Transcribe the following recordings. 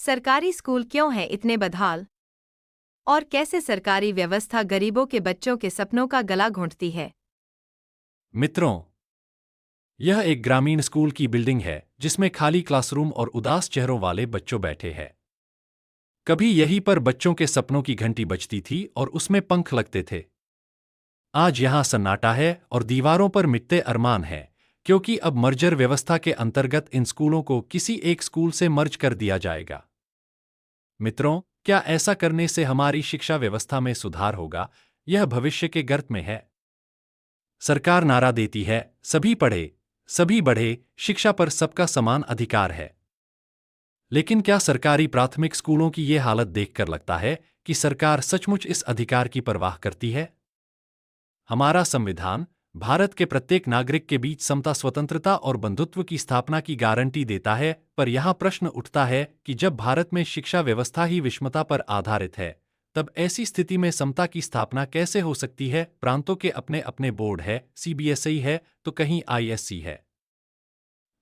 सरकारी स्कूल क्यों हैं इतने बदहाल? और कैसे सरकारी व्यवस्था गरीबों के बच्चों के सपनों का गला घोंटती है? मित्रों, यह एक ग्रामीण स्कूल की बिल्डिंग है जिसमें खाली क्लासरूम और उदास चेहरों वाले बच्चों बैठे हैं। कभी यहीं पर बच्चों के सपनों की घंटी बजती थी और उसमें पंख लगते थे। आज यहां सन्नाटा है और दीवारों पर मिटते अरमान हैं, क्योंकि अब मर्जर व्यवस्था के अंतर्गत इन स्कूलों को किसी एक स्कूल से मर्ज कर दिया जाएगा। मित्रों, क्या ऐसा करने से हमारी शिक्षा व्यवस्था में सुधार होगा? यह भविष्य के गर्त में है। सरकार नारा देती है, सभी पढ़े, सभी बढ़े, शिक्षा पर सबका समान अधिकार है। लेकिन क्या सरकारी प्राथमिक स्कूलों की ये हालत देखकर लगता है कि सरकार सचमुच इस अधिकार की परवाह करती है? हमारा संविधान भारत के प्रत्येक नागरिक के बीच समता, स्वतंत्रता और बंधुत्व की स्थापना की गारंटी देता है, पर यहां प्रश्न उठता है कि जब भारत में शिक्षा व्यवस्था ही विषमता पर आधारित है, तब ऐसी स्थिति में समता की स्थापना कैसे हो सकती है? प्रांतों के अपने अपने बोर्ड है, सीबीएसई है तो कहीं आईएससी है।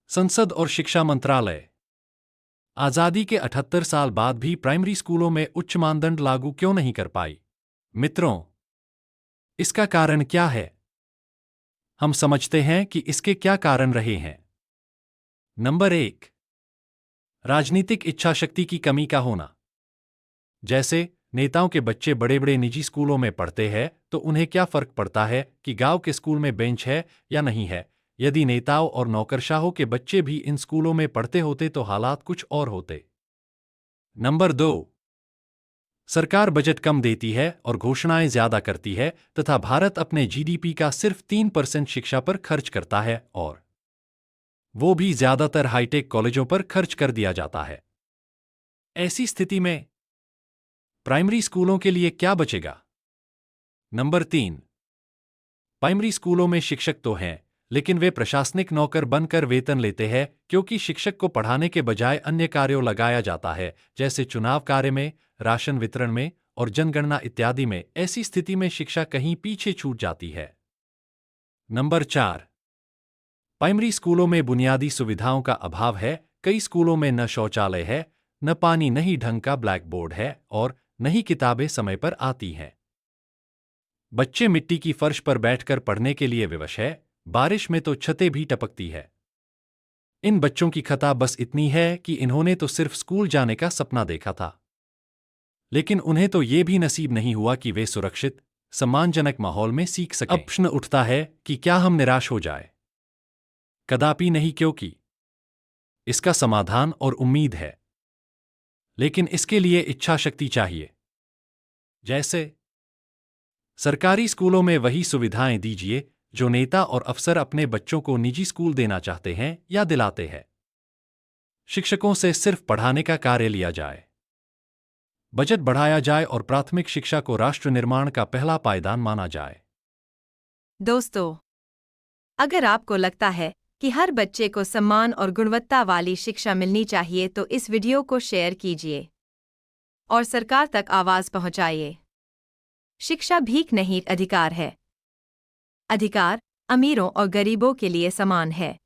संसद और शिक्षा मंत्रालय आजादी के 78 साल बाद भी प्राइमरी स्कूलों में उच्च मानदंड लागू क्यों नहीं कर पाई? मित्रों, इसका कारण क्या है? हम समझते हैं कि इसके क्या कारण रहे हैं। नंबर 1, राजनीतिक इच्छाशक्ति की कमी का होना। जैसे नेताओं के बच्चे बड़े बड़े निजी स्कूलों में पढ़ते हैं तो उन्हें क्या फर्क पड़ता है कि गांव के स्कूल में बेंच है या नहीं है? यदि नेताओं और नौकरशाहों के बच्चे भी इन स्कूलों में पढ़ते होते तो हालात कुछ और होते। नंबर 2, सरकार बजट कम देती है और घोषणाएं ज्यादा करती है तथा भारत अपने जीडीपी का सिर्फ 3% शिक्षा पर खर्च करता है, और वो भी ज्यादातर हाईटेक कॉलेजों पर खर्च कर दिया जाता है। ऐसी स्थिति में प्राइमरी स्कूलों के लिए क्या बचेगा? नंबर 3, प्राइमरी स्कूलों में शिक्षक तो हैं, लेकिन वे प्रशासनिक नौकर बनकर वेतन लेते हैं, क्योंकि शिक्षक को पढ़ाने के बजाय अन्य कार्यों लगाया जाता है, जैसे चुनाव कार्य में, राशन वितरण में और जनगणना इत्यादि में। ऐसी स्थिति में शिक्षा कहीं पीछे छूट जाती है। नंबर 4, प्राइमरी स्कूलों में बुनियादी सुविधाओं का अभाव है। कई स्कूलों में न शौचालय है, न पानी, न ही ढंग का ब्लैक बोर्ड है और न ही किताबें समय पर आती हैं। बच्चे मिट्टी की फर्श पर बैठकर पढ़ने के लिए विवश है, बारिश में तो छतें भी टपकती है। इन बच्चों की खता बस इतनी है कि इन्होंने तो सिर्फ स्कूल जाने का सपना देखा था, लेकिन उन्हें तो ये भी नसीब नहीं हुआ कि वे सुरक्षित, सम्मानजनक माहौल में सीख सकें। अब प्रश्न उठता है कि क्या हम निराश हो जाए? कदापि नहीं, क्योंकि इसका समाधान और उम्मीद है, लेकिन इसके लिए इच्छा शक्ति चाहिए। जैसे सरकारी स्कूलों में वही सुविधाएं दीजिए जो नेता और अफसर अपने बच्चों को निजी स्कूल देना चाहते हैं या दिलाते हैं। शिक्षकों से सिर्फ पढ़ाने का कार्य लिया जाए, बजट बढ़ाया जाए और प्राथमिक शिक्षा को राष्ट्र निर्माण का पहला पायदान माना जाए। दोस्तों, अगर आपको लगता है कि हर बच्चे को सम्मान और गुणवत्ता वाली शिक्षा मिलनी चाहिए तो इस वीडियो को शेयर कीजिए और सरकार तक आवाज पहुंचाइए। शिक्षा भीख नहीं, अधिकार है। अधिकार अमीरों और गरीबों के लिए समान है।